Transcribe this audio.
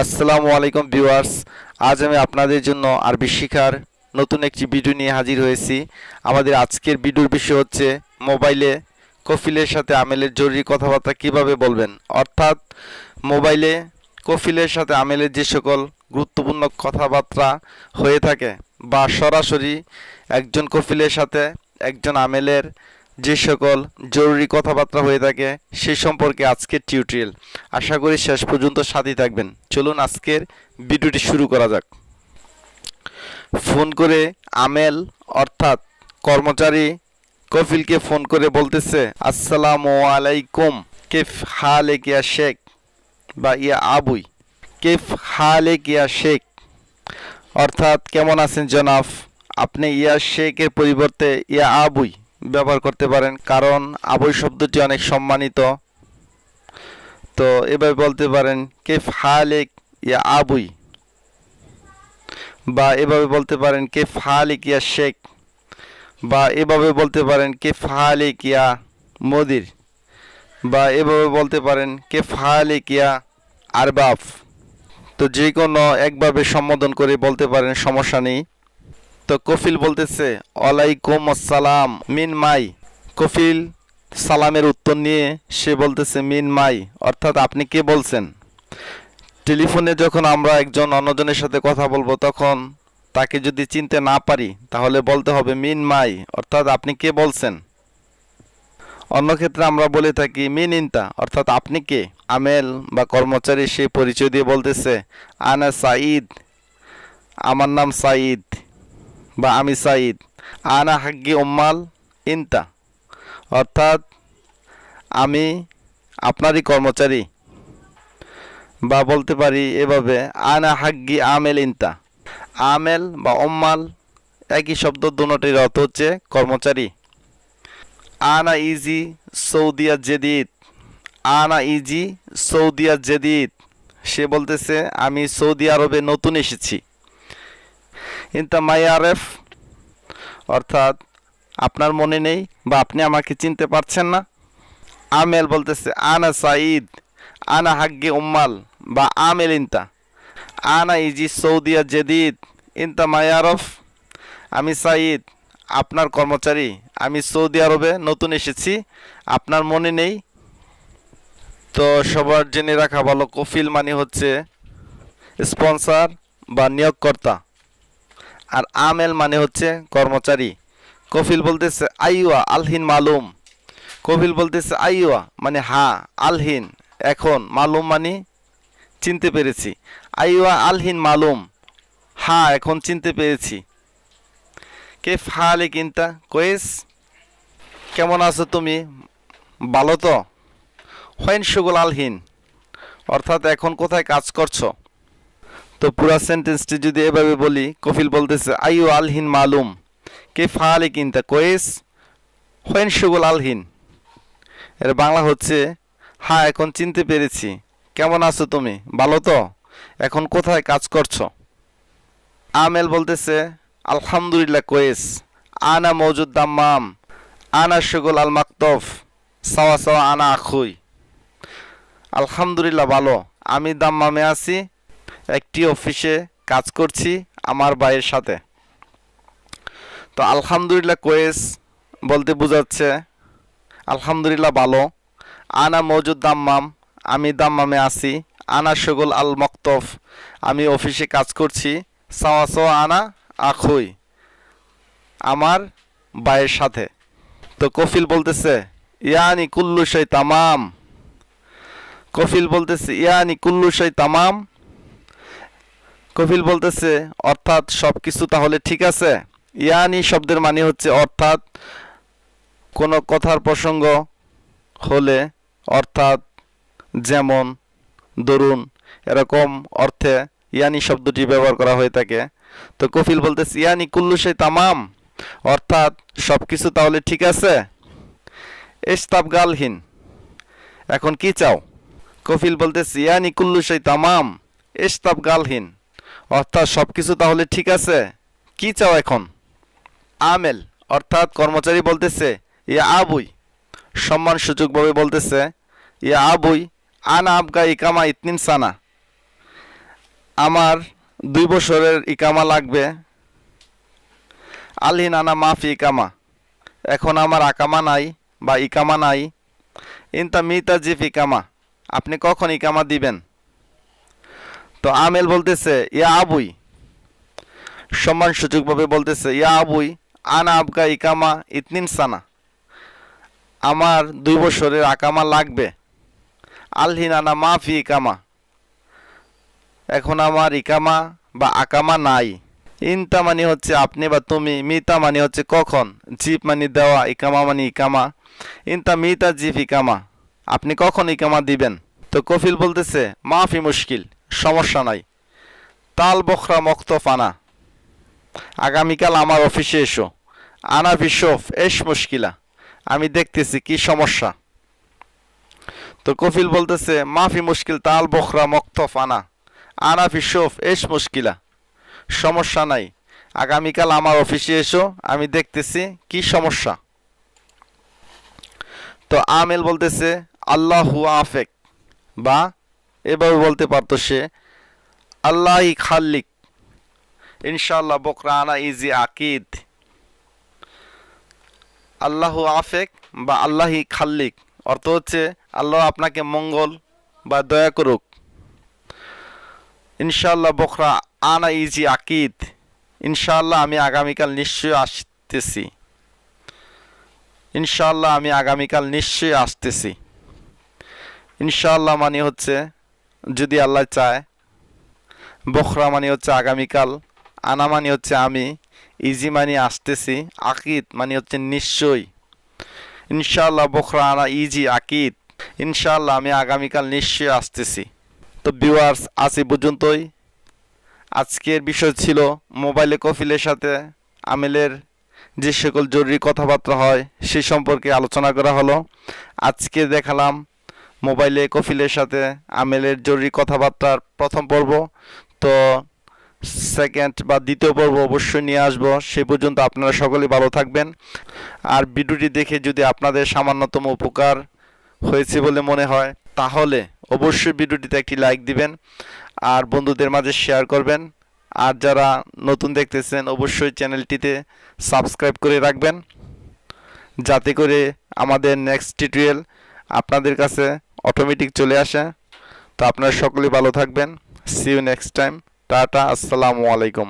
আসসালামু আলাইকুম ভিউয়ার্স। আজ আমি আপনাদের জন্য আরবি শিখার নতুন একটি ভিডিও নিয়ে হাজির হয়েছি। আমাদের আজকের ভিডিওর বিষয় হচ্ছে মোবাইলে কফিলের সাথে আমেলের জরুরি কথাবার্তা কিভাবে বলবেন, অর্থাৎ মোবাইলে কফিলের সাথে আমেলের যে সকল গুরুত্বপূর্ণ কথাবার্তা হয়ে থাকে বা সরাসরি একজন কফিলের সাথে একজন আমেলের যে সকল জরুরি কথাবার্তা হয়ে থাকে সে সম্পর্কে আজকের টিউটোরিয়াল। আশা করি শেষ পর্যন্ত সাথে থাকবেন। চলুন আজকের ভিডিওটি শুরু করা যাক। ফোন করে আমেল অর্থাৎ কর্মচারী কফিলকে ফোন করে বলতেছে, আসসালামু আলাইকুম, কেফ হালেক ইয়া শেখ বা ইয়া আবুই। কেফ হালেক ইয়া শেখ অর্থাৎ কেমন আছেন জনাব। আপনি ইয়া শেখের পরিবর্তে ইয়া আবুই ব্যবহার করতে পারেন, কারণ আবুই শব্দটি অনেক সম্মানিত। তো এভাবে বলতে পারেন কেফ হালেক ইয়া আবুই, বা এভাবে বলতে পারেন কেফ হালেক ইয়া শেখ, বা এভাবে বলতে পারেন কেফ হালেক ইয়া মদির, বা এভাবে বলতে পারেন কেফ হালেক ইয়া আরবাব। তো যে কোনো একভাবে সম্বোধন করে বলতে পারেন, সমস্যা নেই। তো কফিল বলতেছে ওয়ালাইকুম আসসালাম মিন মাই। কফিল সালামের উত্তর নিয়ে সে বলতেছে মিন মাই, অর্থাৎ আপনি কে বলছেন। টেলিফোনে যখন আমরা একজন অন্যজনের সাথে কথা বলবো তখন তাকে যদি চিনতে না পারি তাহলে বলতে হবে মিন মাই, অর্থাৎ আপনি কে বলছেন। অন্য ক্ষেত্রে আমরা বলে থাকি মিন ইনতা, অর্থাৎ আপনি কে। আমেল বা কর্মচারী সে পরিচয় দিয়ে বলতেছে আনা সাঈদ, আমার নাম সাঈদ বা আমি সাঈদ। আনা হাগ্গি উম্মাল ইনতা, অর্থাৎ আমি আপনারই কর্মচারী। বা বলতে পারি এভাবে আনা হাগ্গি আমেল ইনতা। আমেল বা উম্মাল একই শব্দ, দুটোটির অর্থ হচ্ছে কর্মচারী। আনা ইজি সৌদিয়া জেদিদ, আনা ইজি সৌদিয়া জেদিদ, সে বলতেছে আমি সৌদি আরবে নতুন এসেছি। ইনতা মাই আরেফ, অর্থাৎ আপনার মনে নেই বা আপনি আমাকে চিনতে পারছেন না। আমেল বলতেছে আনা সাঈদ, আনা হাগ্গে উম্মাল বা আমেল ইনতা। আনা ইজি সৌদিয়া জেদিদ ইনতা মাই আরফ, আমি সাঈদ আপনার কর্মচারী, আমি সৌদি আরবে নতুন এসেছি, আপনার মনে নেই। তো সবার জেনে রাখা ভালো, কফিল মানে হচ্ছে স্পন্সর বা নিয়োগকর্তা, আর আমেল মানে হচ্ছে কর্মচারী। কফিল বলতেছে আইওয়া আলহিন মালুম। কফিল বলতেছে আইওয়া মানে হ্যাঁ, আলহিন এখন, মালুম মানে চিনতে পেরেছি। আইওয়া আলহিন মালুম, হ্যাঁ এখন চিনতে পেরেছি। কেফ হালেক ইনতা কোয়েস, কেমন আছো তুমি, ভালো তো। হোয়েন শুগুল আলহিন, অর্থাৎ এখন কোথায় কাজ করছো। তো পুরা সেন্টেন্সটি যদি এভাবে বলি, কফিল বলতেছে আইও আলহিন মালুম, কেফ হালেক ইনতা কোয়েস, হোয়েন শুগুল আলহিন। এর বাংলা হচ্ছে হ্যাঁ এখন চিনতে পেরেছি, কেমন আছো তুমি, ভালো তো, এখন কোথায় কাজ করছো। আমেল বলতেছে আলহামদুলিল্লাহ কোয়েস, আনা মৌজুদ দাম্মাম, আনা শুগুল আল মাকতফ, সাওয়া সাওয়া আনা আখুই। আলহামদুলিল্লাহ ভালো, আমি দাম্মামে আছি, একটি অফিসে কাজ করছি আমার ভাইয়ের সাথে। তো আলহামদুলিল্লাহ কোয়েস বলতে বোঝাচ্ছে আলহামদুলিল্লাহ ভালো। আনা মৌজুদ দাম্মাম, আমি দাম্মামে আছি। আনা শুগুল আল মক্তফ, আমি অফিসে কাজ করছি। সাওয়া সাওয়া আনা আখুই, আমার ভাইয়ের সাথে। তো কফিল বলতেছে ইয়ানি কুল্লু শাই তামাম। কফিল বলতেছে ইয়ানি কুল্লু শাই তামাম, কফিল বলতেছে অর্থাৎ সব কিছু তাহলে ঠিক আছে। ইয়ানি শব্দের মানে হচ্ছে অর্থাৎ, কোনো কথার প্রসঙ্গ হলে, অর্থাৎ যেমন ধরুন এরকম অর্থে ইয়ানি শব্দটি ব্যবহার করা হয়ে থাকে। তো কফিল বলতেছে ইয়ানি কুল্লু শাই তামাম, অর্থাৎ সব কিছু তাহলে ঠিক আছে। ইস্তাবগালহীন, এখন কি চাও। কফিল বলতেছে ইয়ানি কুল্লু শাই তামাম ইস্তাবগালহীন, অর্থাৎ সব কিছু তাহলে ঠিক আছে, কি চাও এখন। আমেল অর্থাৎ কর্মচারী বলতেছে ইয়া আবুই, সম্মানসূচকভাবে বলতেছে ইয়া আবুই, আনা আবগা ইকামা ইতনিন সানা, আমার 2 বছরের ইকামা লাগবে। আলহিন আনা মাফি ইকামা, এখন আমার আকামা নাই বা ইকামা নাই। ইনতা মিতা জিফ ইকামা, আপনি কখন ইকামা দিবেন? তো আমেল বলতেছে ইয়া আবুই, সম্মানসূচকভাবে বলতেছে ইয়া আবুই আনা আবকা ইকামা ইতনিন সানা, আমার 2 বছরের আকামা লাগবে। আলহিন আনা মাফি ইকামা, এখন আমার ইকামা বা আকামা নাই। ইনতা মানে হচ্ছে আপনি বা তুমি, মিতা মানে হচ্ছে কখন, জিপ মানে দেওয়া, ইকামা মানে ইকামা। ইনতা মিতা জিপ ইকামা, আপনি কখন ইকামা দিবেন? তো কফিল বলতেছে মাফি মুশকিল, সমস্যা নাই। তাল বখরা মক্তফ আনা, আগামীকাল আমার অফিসে এসো। আনা বিশফ এস মুশকিলা, আমি দেখতেছি কি সমস্যা। তো কফিল বলতেছে মাফি মুশকিল তাল বখরা মক্তফ আনা, আনা বিশফ এস মুশকিলা, সমস্যা নাই, আগামীকাল আমার অফিসে এসো, আমি দেখতেছি কি সমস্যা। তো আমেল বলতেছে আল্লাহু আফেক, বা এভাবে বলতে পারতো সে আল্লাহি খাল্লিক, ইনশাআল্লাহ বকরা আনা ইজি আকিদ। আল্লাহু আফেক বা আল্লাহি খাল্লিক অর্থ হচ্ছে আল্লাহ আপনাকে মঙ্গল বা দয়া করুক। ইনশাআল্লাহ বকরা আনা ইজি আকিদ, ইনশাআল্লাহ আমি আগামীকাল নিশ্চয়ই আসতেছি। ইনশাআল্লাহ আমি আগামীকাল নিশ্চয়ই আসতেছি। ইনশাআল্লাহ মানে হচ্ছে যদি আল্লাহ চায়, বখরা মানে হচ্ছে আগামীকাল, আনা মানে হচ্ছে আমি, ইজি মানে আসতেছি, আকিদ মানে হচ্ছে নিশ্চয়ই। ইনশাআল্লাহ বখরা আনা ইজি আকিদ, ইনশাআল্লাহ আমি আগামীকাল নিশ্চয়ই আসতেছি। তো ভিউয়ার্স, আজ এই পর্যন্তই। আজকের বিষয় ছিল মোবাইলে কফিলের সাথে আমেলের যে সকল জরুরি কথাবার্তা হয় সে সম্পর্কে আলোচনা করা হলো। আজকে দেখালাম মোবাইলে কফিলের সাথে আমেলের জরুরি কথাবার্তার প্রথম পর্ব। তো সেকেন্ড বা দ্বিতীয় পর্ব অবশ্যই নিয়ে আসবো। সে পর্যন্ত আপনারা সকলেই ভালো থাকবেন। আর ভিডিওটি দেখে যদি আপনাদের সামান্যতম উপকার হয়েছে বলে মনে হয় তাহলে অবশ্যই ভিডিওটিতে একটি লাইক দিবেন আর বন্ধুদের মাঝে শেয়ার করবেন। আর যারা নতুন দেখতেছেন অবশ্যই চ্যানেলটিতে সাবস্ক্রাইব করে রাখবেন, যাতে করে আমাদের নেক্সট টিউটোরিয়াল আপনাদের কাছে অটোমেটিক চলে আসে। তো আপনারা সকলেই ভালো থাকবেন। See you next time. Tata, আসসালামু আলাইকুম।